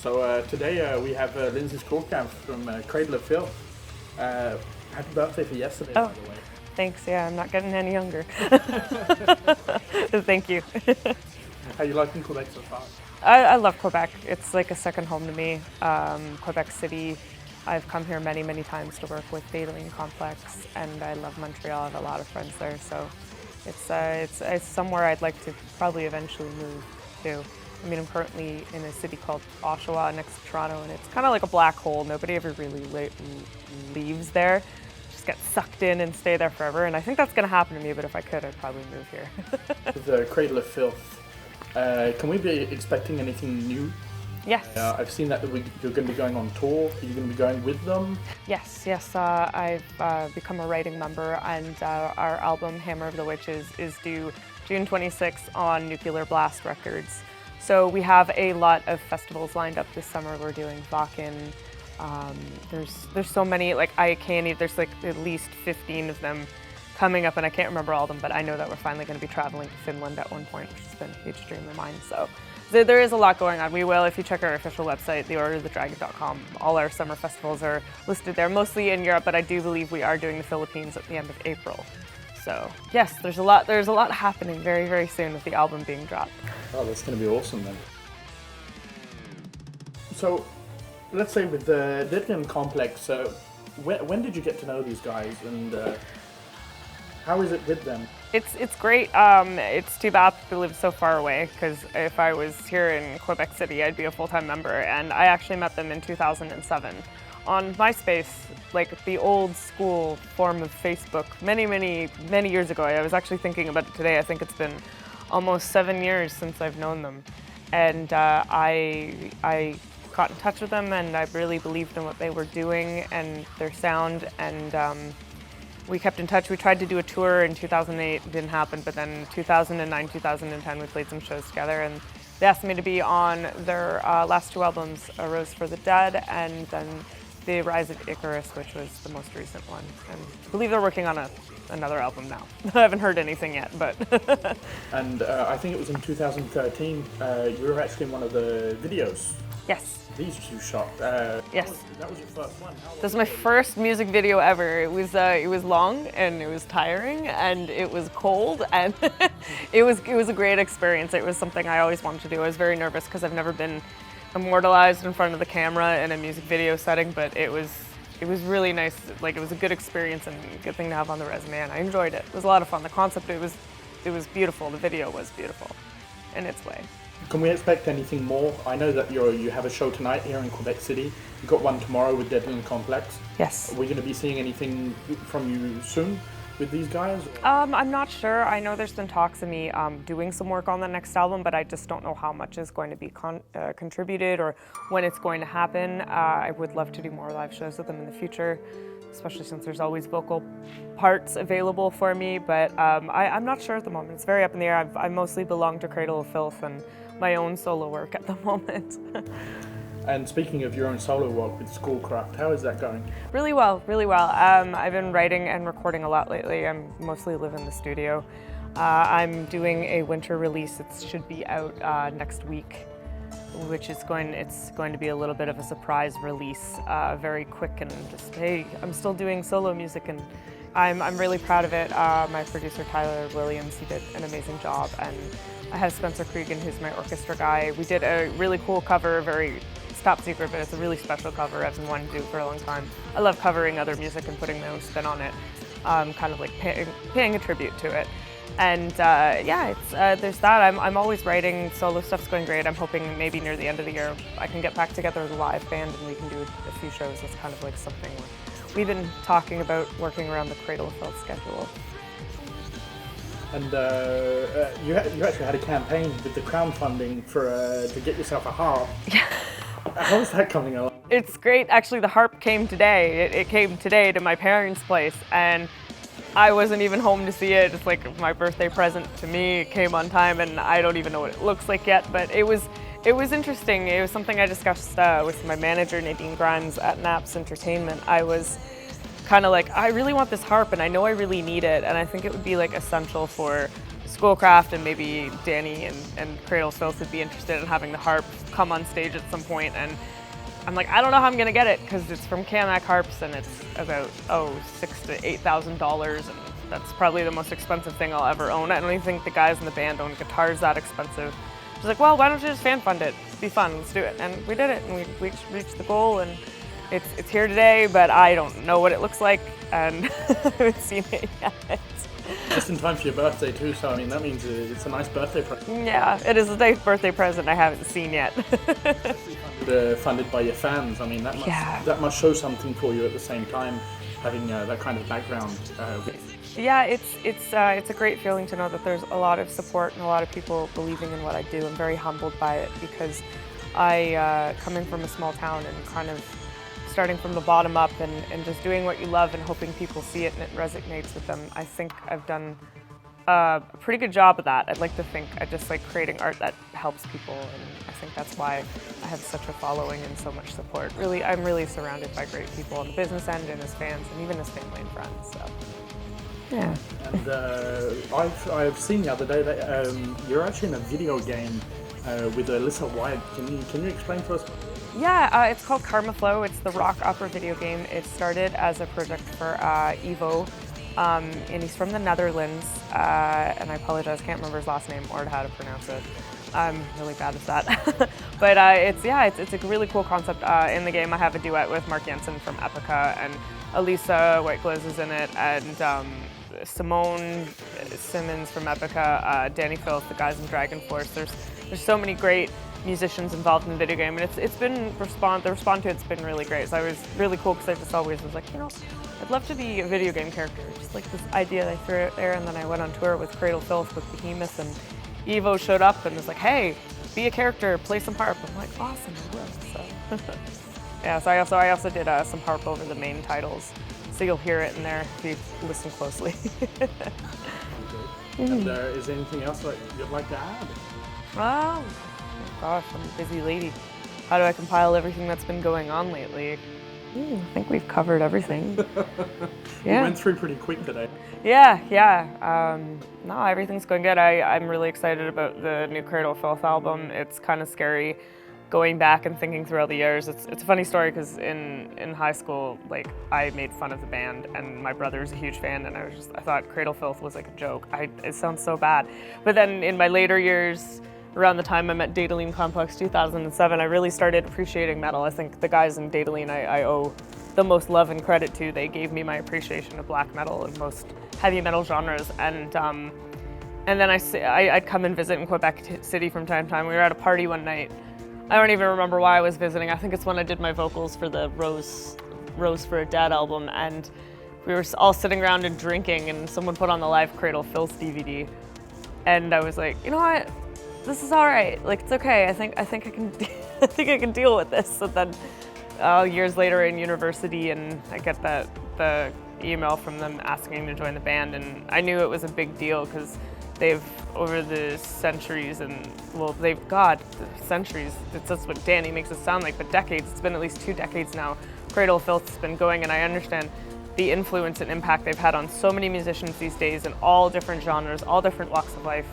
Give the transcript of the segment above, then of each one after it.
So today we have Lindsay Schoolcraft from Cradle of Filth. Happy birthday for yesterday, by the way. Thanks, yeah, I'm not getting any younger. Thank you. How you liking Quebec so far? I love Quebec. It's like a second home to me. Quebec City, I've come here many, many times to work with Dating Complex, and I love Montreal. I have a lot of friends there, so it's somewhere I'd like to probably eventually move to. I mean, I'm currently in a city called Oshawa next to Toronto, and it's kind of like a black hole. Nobody ever really leaves there. Just get sucked in and stay there forever, and I think that's going to happen to me, but if I could, I'd probably move here. The Cradle of Filth, can we be expecting anything new? Yes. I've seen that you're going to be going on tour. Are you going to be going with them? Yes. I've become a writing member, and our album, Hammer of the Witches, is due June 26th on Nuclear Blast Records. So we have a lot of festivals lined up this summer. We're doing Vakken. There's so many, like there's like at least 15 of them coming up, and I can't remember all of them, but I know that we're finally going to be traveling to Finland at one point, which has been a huge dream of mine. So there is a lot going on. We will, if you check our official website, theorderofthedragon.com, all our summer festivals are listed there, mostly in Europe, but I do believe we are doing the Philippines at the end of April. So yes, there's a lot happening very, very soon with the album being dropped. Oh, that's going to be awesome then. So, let's say with the Ditlin Complex, when did you get to know these guys, and how is it with them? It's great. It's too bad they live so far away, because if I was here in Quebec City, I'd be a full-time member, and I actually met them in 2007 on MySpace, like the old school form of Facebook, many years ago. I was actually thinking about it today. I think it's been almost 7 years since I've known them, and I got in touch with them, and I really believed in what they were doing and their sound, and we kept in touch. We tried to do a tour in 2008, it didn't happen, but then 2009, 2010 we played some shows together, and they asked me to be on their last two albums, A Rose for the Dead, and then The Rise of Icarus, which was the most recent one. And I believe they're working on another album now. I haven't heard anything yet, but... And I think it was in 2013, you were actually in one of the videos. Yes. These two shot. Yes. That was your first one. This was my first music video ever. It was long, and it was tiring, and it was cold, and it was a great experience. It was something I always wanted to do. I was very nervous because I've never been immortalized in front of the camera in a music video setting, but it was really nice. Like, it was a good experience and a good thing to have on the resume, and I enjoyed it. It was a lot of fun. The concept, it was beautiful. The video was beautiful in its way. Can we expect anything more? I know that you have a show tonight here in Quebec City. You've got one tomorrow with Ditlin Complex. Yes. Are we going to be seeing anything from you soon with these guys? I'm not sure. I know there's been talks of me doing some work on the next album, but I just don't know how much is going to be contributed or when it's going to happen. I would love to do more live shows with them in the future, especially since there's always vocal parts available for me, but I'm not sure at the moment. It's very up in the air. I mostly belong to Cradle of Filth and my own solo work at the moment. And speaking of your own solo work with Schoolcraft, how is that going? Really well, really well. I've been writing and recording a lot lately. I mostly live in the studio. I'm doing a winter release. It should be out next week, which is going to be a little bit of a surprise release, very quick, and just, hey, I'm still doing solo music, and I'm really proud of it. My producer Tyler Williams, he did an amazing job, and I have Spencer Cregan, who's my orchestra guy. We did a really cool cover, very top secret, but it's a really special cover I've been wanting to do for a long time. I love covering other music and putting my own spin on it, kind of like paying a tribute to it. And yeah, there's that. I'm always writing. Solo stuff's going great. I'm hoping maybe near the end of the year I can get back together as a live band and we can do a few shows. That's kind of like something we've been talking about, working around the Cradle of Filth schedule. And you actually had a campaign with the crowdfunding to get yourself a harp. Yeah. How's that coming along? It's great. Actually, the harp came today. It came today to my parents' place, and I wasn't even home to see it. It's like my birthday present to me. It came on time, and I don't even know what it looks like yet, but it was interesting. It was something I discussed with my manager, Nadine Grimes, at Naps Entertainment. I was kind of like, I really want this harp and I know I really need it, and I think it would be like essential for Schoolcraft, and maybe Danny and Cradle Filth would be interested in having the harp come on stage at some point. And I'm like, I don't know how I'm gonna get it, because it's from Camac Harps and it's about $6,000 to $8,000, and that's probably the most expensive thing I'll ever own. I don't even think the guys in the band own guitars that expensive. She's like, well, why don't you just fan fund it? It'd be fun, let's do it. And we did it, and we reached the goal, and it's here today, but I don't know what it looks like, and I haven't seen it yet. Just in time for your birthday too, so I mean that means it's a nice birthday present. Yeah, it is a nice birthday present I haven't seen yet. Funded by your fans, I mean that must show something for you at the same time, having that kind of background. Yeah, it's a great feeling to know that there's a lot of support and a lot of people believing in what I do. I'm very humbled by it, because I coming from a small town and kind of starting from the bottom up and just doing what you love and hoping people see it and it resonates with them. I think I've done a pretty good job of that. I'd like to think I just like creating art that helps people, and I think that's why I have such a following and so much support. Really, I'm really surrounded by great people on the business end and as fans and even as family and friends. So, yeah. And I've seen the other day that you're actually in a video game with Alyssa White. Can you explain to us? Yeah, it's called Karma Flow. It's the rock opera video game. It started as a project for Evo, and he's from the Netherlands, and I apologize, can't remember his last name or how to pronounce it. I'm really bad at that. But it's a really cool concept. In the game I have a duet with Mark Jensen from Epica, and Elisa Whiteglaze is in it, and Simone Simmons from Epica, Danny Filth, the guys in Dragon Force. There's so many great musicians involved in the video game, and the response to it's been really great. So I was really cool, because I just always was like, I'd love to be a video game character. Just like this idea that I threw out there, and then I went on tour with Cradle Filth with Behemoth, and Evo showed up and was like, hey, be a character, play some harp. I'm like, awesome, I will. So yeah, so I also did some harp over the main titles, so you'll hear it in there if you listen closely. And is there anything else that you'd like to add? Oh gosh, I'm a busy lady. How do I compile everything that's been going on lately? I think we've covered everything. Yeah. We went through pretty quick today. Yeah. No, everything's going good. I'm really excited about the new Cradle Filth album. It's kind of scary going back and thinking through all the years. It's a funny story, because in high school, like, I made fun of the band, and my brother was a huge fan, and I thought Cradle Filth was like a joke. It sounds so bad. But then in my later years, around the time I met Dataline Complex 2007, I really started appreciating metal. I think the guys in Dataline I owe the most love and credit to. They gave me my appreciation of black metal and most heavy metal genres. And then I'd come and visit in Quebec City from time to time. We were at a party one night. I don't even remember why I was visiting. I think it's when I did my vocals for the Rose for a Dead album, and we were all sitting around and drinking, and someone put on the live Cradle Filth DVD. And I was like, you know what? This is all right. Like, it's okay. I think I can deal with this. So then, years later in university, and I get the email from them asking to join the band, and I knew it was a big deal, because they've, over the centuries, and centuries. That's what Danny makes it sound like, but decades. It's been at least 2 decades now. Cradle Filth has been going, and I understand the influence and impact they've had on so many musicians these days in all different genres, all different walks of life.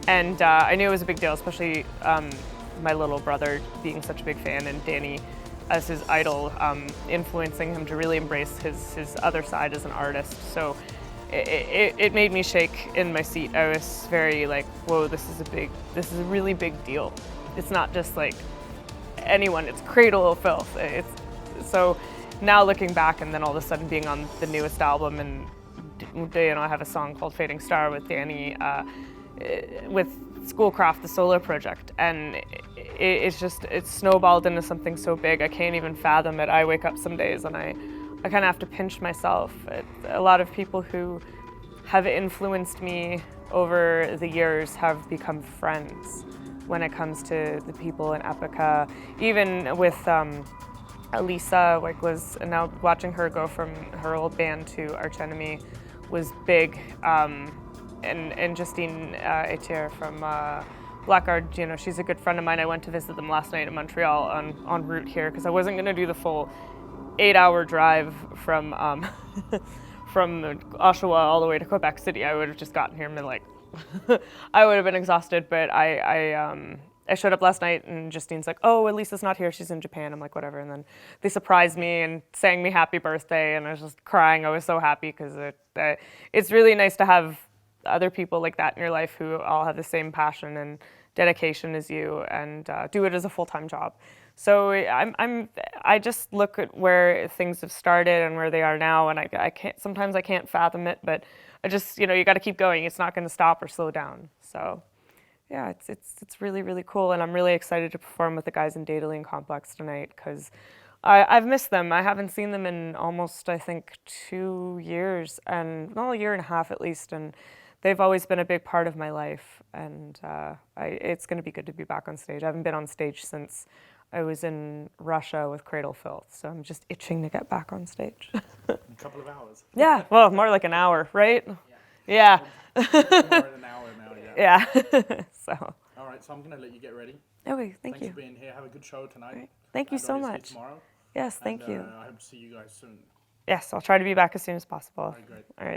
And I knew it was a big deal, especially my little brother being such a big fan, and Danny as his idol, influencing him to really embrace his other side as an artist. So it made me shake in my seat. I was very like, whoa, this is a really big deal. It's not just like anyone, it's Cradle Filth. So now looking back, and then all of a sudden being on the newest album, and I have a song called Fading Star with Danny, with Schoolcraft, the solo project, and it's snowballed into something so big I can't even fathom it. I wake up some days and I kind of have to pinch myself. A lot of people who have influenced me over the years have become friends when it comes to the people in Epica. Even with Elisa Whiteglaze, and now watching her go from her old band to Arch Enemy was big. And Justine Etier from Blackguard, she's a good friend of mine. I went to visit them last night in Montreal en route here, because I wasn't going to do the full 8-hour drive from from Oshawa all the way to Quebec City, I would have just gotten here and been like, I would have been exhausted. But I showed up last night and Justine's like, oh, Elisa's not here. She's in Japan. I'm like, whatever. And then they surprised me and sang me happy birthday. And I was just crying. I was so happy because it's really nice to have other people like that in your life who all have the same passion and dedication as you and do it as a full-time job. So I just look at where things have started and where they are now, and I can't, sometimes I can't fathom it, but I just, you got to keep going. It's not going to stop or slow down. So yeah, it's really, really cool, and I'm really excited to perform with the guys in Dadeline Complex tonight because I've missed them. I haven't seen them in almost, I think, 2 years, and well, a year and a half at least, and they've always been a big part of my life, and it's going to be good to be back on stage. I haven't been on stage since I was in Russia with Cradle Filth, so I'm just itching to get back on stage. A couple of hours. Yeah, well, more like an hour, right? Yeah. More than an hour now, yeah. Yeah. So. All right, so I'm going to let you get ready. Okay, thank you. Thanks for being here. Have a good show tonight. Right. Thank you so much. Tomorrow. Yes, thank you. I hope to see you guys soon. Yes, I'll try to be back as soon as possible. All right, great. All right.